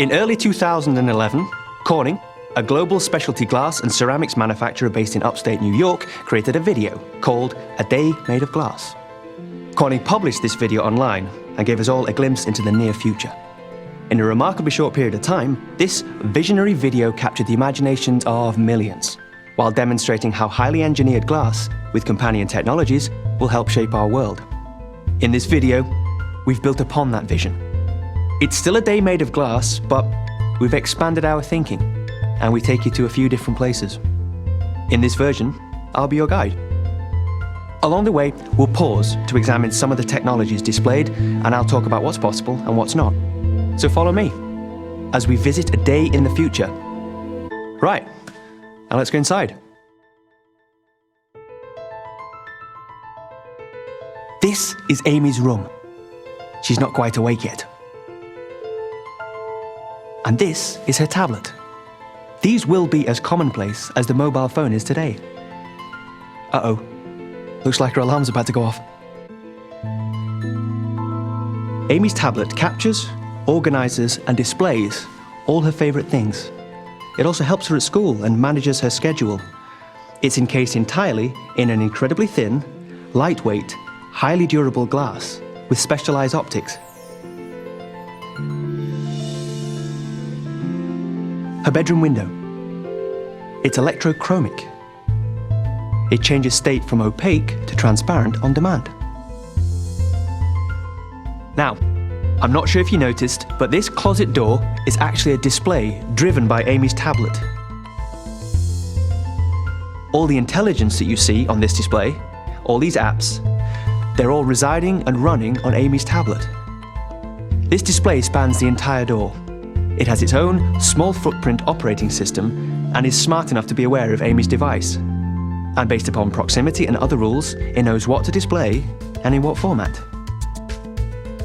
In early 2011, Corning, a global specialty glass and ceramics manufacturer based in upstate New York, created a video called A Day Made of Glass. Corning published this video online and gave us all a glimpse into the near future. In a remarkably short period of time, this visionary video captured the imaginations of millions, while demonstrating how highly engineered glass, with companion technologies, will help shape our world. In this video, we've built upon that vision. It's still a day made of glass, but we've expanded our thinking, and we take you to a few different places. In this version, I'll be your guide. Along the way, we'll pause to examine some of the technologies displayed, and I'll talk about what's possible and what's not. So follow me as we visit a day in the future. Right, now let's go inside. This is Amy's room. She's not quite awake yet. And this is her tablet. These will be as commonplace as the mobile phone is today. Uh-oh, looks like her alarm's about to go off. Amy's tablet captures, organizes and displays all her favorite things. It also helps her at school and manages her schedule. It's encased entirely in an incredibly thin, lightweight, highly durable glass with specialized optics. Her bedroom window. It's electrochromic. It changes state from opaque to transparent on demand. Now, I'm not sure if you noticed, but this closet door is actually a display driven by Amy's tablet. All the intelligence that you see on this display, all these apps, they're all residing and running on Amy's tablet. This display spans the entire door. It has its own small footprint operating system and is smart enough to be aware of Amy's device. And based upon proximity and other rules, it knows what to display and in what format.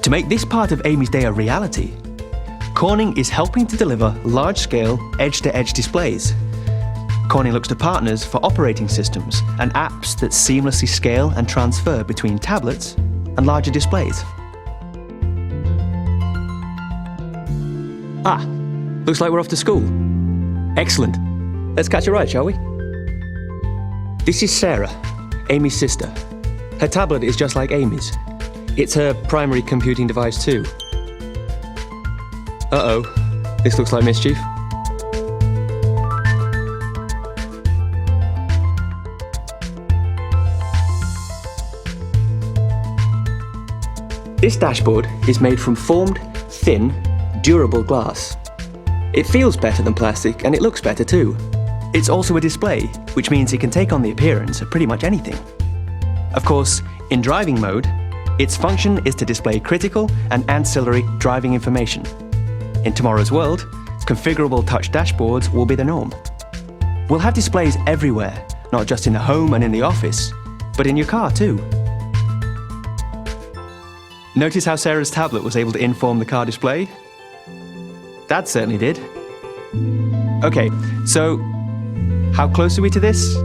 To make this part of Amy's day a reality, Corning is helping to deliver large-scale, edge-to-edge displays. Corning looks to partners for operating systems and apps that seamlessly scale and transfer between tablets and larger displays. Ah, looks like we're off to school. Excellent. Let's catch a ride, shall we? This is Sarah, Amy's sister. Her tablet is just like Amy's. It's her primary computing device too. Uh-oh, this looks like mischief. This dashboard is made from formed, thin, durable glass. It feels better than plastic and it looks better too. It's also a display, which means it can take on the appearance of pretty much anything. Of course, in driving mode, its function is to display critical and ancillary driving information. In tomorrow's world, configurable touch dashboards will be the norm. We'll have displays everywhere, not just in the home and in the office, but in your car too. Notice how Sarah's tablet was able to inform the car display? Dad certainly did. Okay, so how close are we to this?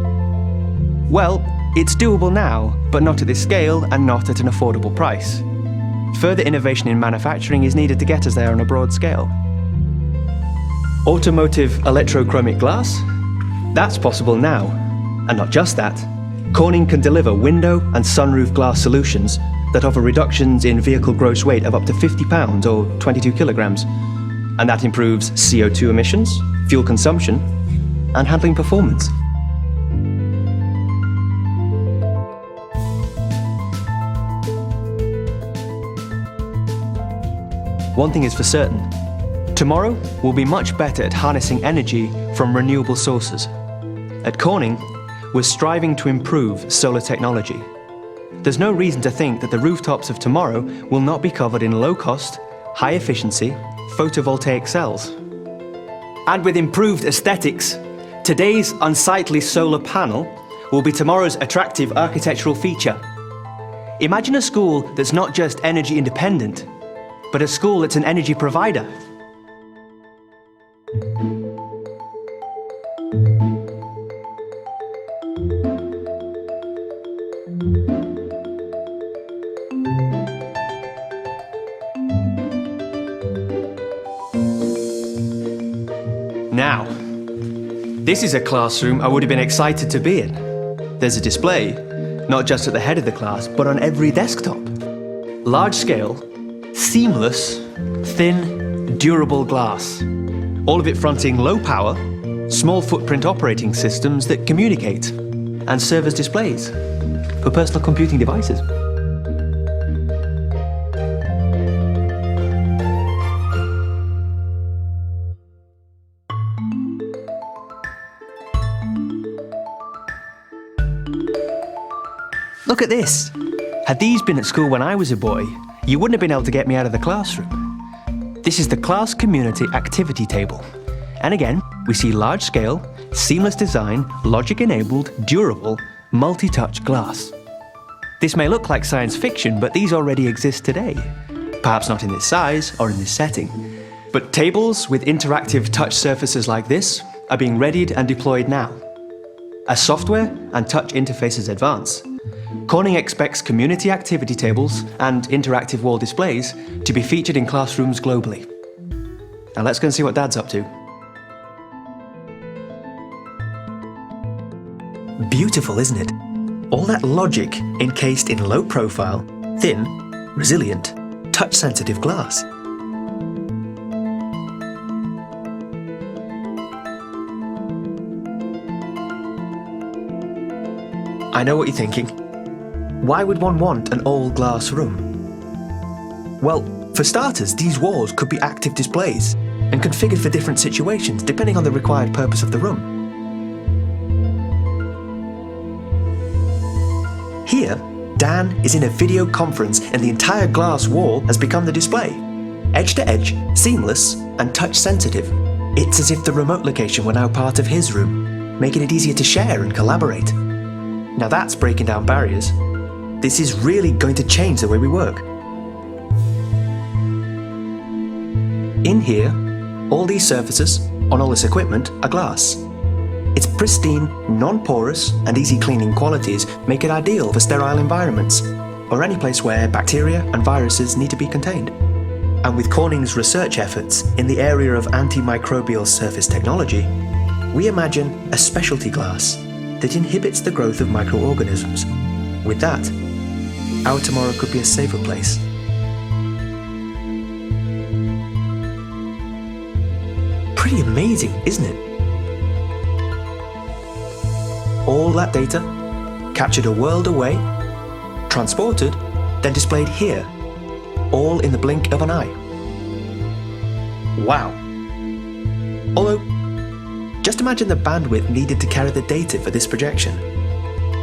Well, it's doable now, but not at this scale and not at an affordable price. Further innovation in manufacturing is needed to get us there on a broad scale. Automotive electrochromic glass? That's possible now. And not just that, Corning can deliver window and sunroof glass solutions that offer reductions in vehicle gross weight of up to 50 pounds or 22 kilograms. And that improves CO2 emissions, fuel consumption, and handling performance. One thing is for certain, tomorrow will be much better at harnessing energy from renewable sources. At Corning, we're striving to improve solar technology. There's no reason to think that the rooftops of tomorrow will not be covered in low-cost, high-efficiency photovoltaic cells. And with improved aesthetics, today's unsightly solar panel will be tomorrow's attractive architectural feature. Imagine a school that's not just energy independent, but a school that's an energy provider. Now, this is a classroom I would have been excited to be in. There's a display, not just at the head of the class, but on every desktop. Large scale, seamless, thin, durable glass. All of it fronting low power, small footprint operating systems that communicate and serve as displays for personal computing devices. Look at this. Had these been at school when I was a boy, you wouldn't have been able to get me out of the classroom. This is the class community activity table. And again, we see large-scale, seamless design, logic-enabled, durable, multi-touch glass. This may look like science fiction, but these already exist today. Perhaps not in this size or in this setting. But tables with interactive touch surfaces like this are being readied and deployed now. As software and touch interfaces advance, Corning expects community activity tables and interactive wall displays to be featured in classrooms globally. Now let's go and see what Dad's up to. Beautiful, isn't it? All that logic encased in low-profile, thin, resilient, touch-sensitive glass. I know what you're thinking. Why would one want an all-glass room? Well, for starters, these walls could be active displays and configured for different situations depending on the required purpose of the room. Here, Dan is in a video conference and the entire glass wall has become the display. Edge-to-edge, seamless, and touch-sensitive. It's as if the remote location were now part of his room, making it easier to share and collaborate. Now that's breaking down barriers. This is really going to change the way we work. In here, all these surfaces on all this equipment are glass. Its pristine, non-porous and easy cleaning qualities make it ideal for sterile environments or any place where bacteria and viruses need to be contained. And with Corning's research efforts in the area of antimicrobial surface technology, we imagine a specialty glass that inhibits the growth of microorganisms. With that, our tomorrow could be a safer place. Pretty amazing, isn't it? All that data, captured a world away, transported, then displayed here, all in the blink of an eye. Wow. Although, just imagine the bandwidth needed to carry the data for this projection.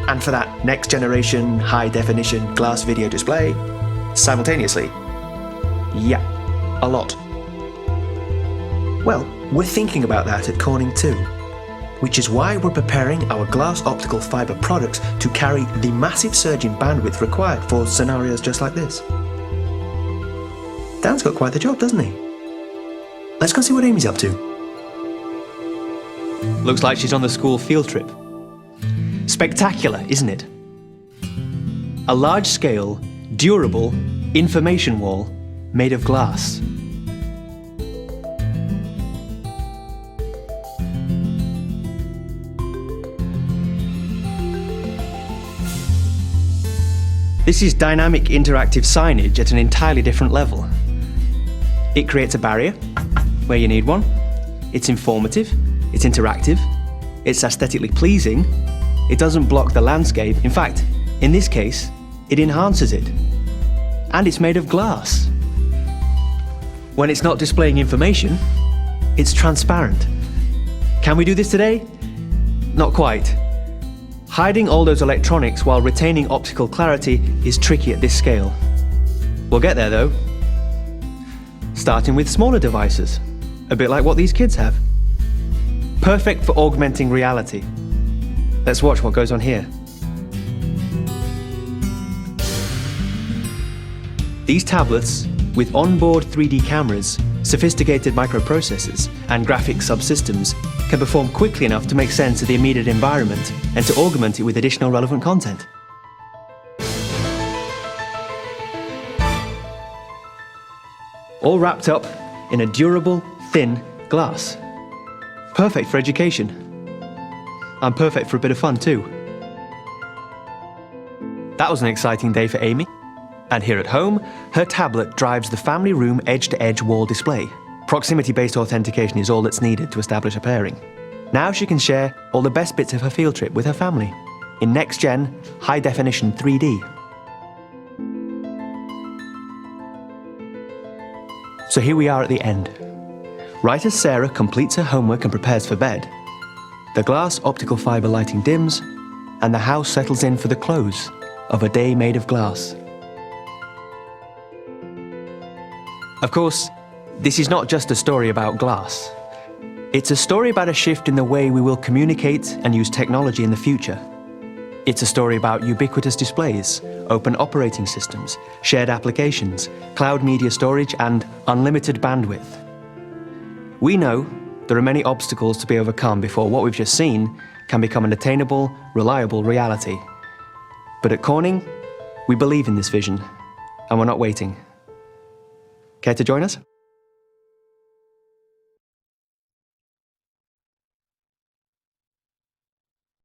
And for that next generation high-definition glass video display, simultaneously. Yeah, a lot. Well, we're thinking about that at Corning too, which is why we're preparing our glass optical fiber products to carry the massive surge in bandwidth required for scenarios just like this. Dan's got quite the job, doesn't he? Let's go see what Amy's up to. Looks like she's on the school field trip. Spectacular, isn't it? A large-scale, durable information wall made of glass. This is dynamic interactive signage at an entirely different level. It creates a barrier where you need one. It's informative, it's interactive, it's aesthetically pleasing, it doesn't block the landscape. In fact, in this case, it enhances it. And it's made of glass. When it's not displaying information, it's transparent. Can we do this today? Not quite. Hiding all those electronics while retaining optical clarity is tricky at this scale. We'll get there though. Starting with smaller devices, a bit like what these kids have. Perfect for augmenting reality. Let's watch what goes on here. These tablets, with onboard 3D cameras, sophisticated microprocessors, and graphics subsystems, can perform quickly enough to make sense of the immediate environment and to augment it with additional relevant content. All wrapped up in a durable, thin glass. Perfect for education. And perfect for a bit of fun too. That was an exciting day for Amy. And here at home, her tablet drives the family room edge-to-edge wall display. Proximity-based authentication is all that's needed to establish a pairing. Now she can share all the best bits of her field trip with her family in next-gen, high-definition 3D. So here we are at the end. Right as Sarah completes her homework and prepares for bed, the glass optical fibre lighting dims, and the house settles in for the close of A Day Made of Glass. Of course, this is not just a story about glass. It's a story about a shift in the way we will communicate and use technology in the future. It's a story about ubiquitous displays, open operating systems, shared applications, cloud media storage, and unlimited bandwidth. We know there are many obstacles to be overcome before what we've just seen can become an attainable, reliable reality. But at Corning, we believe in this vision, and we're not waiting. Care to join us?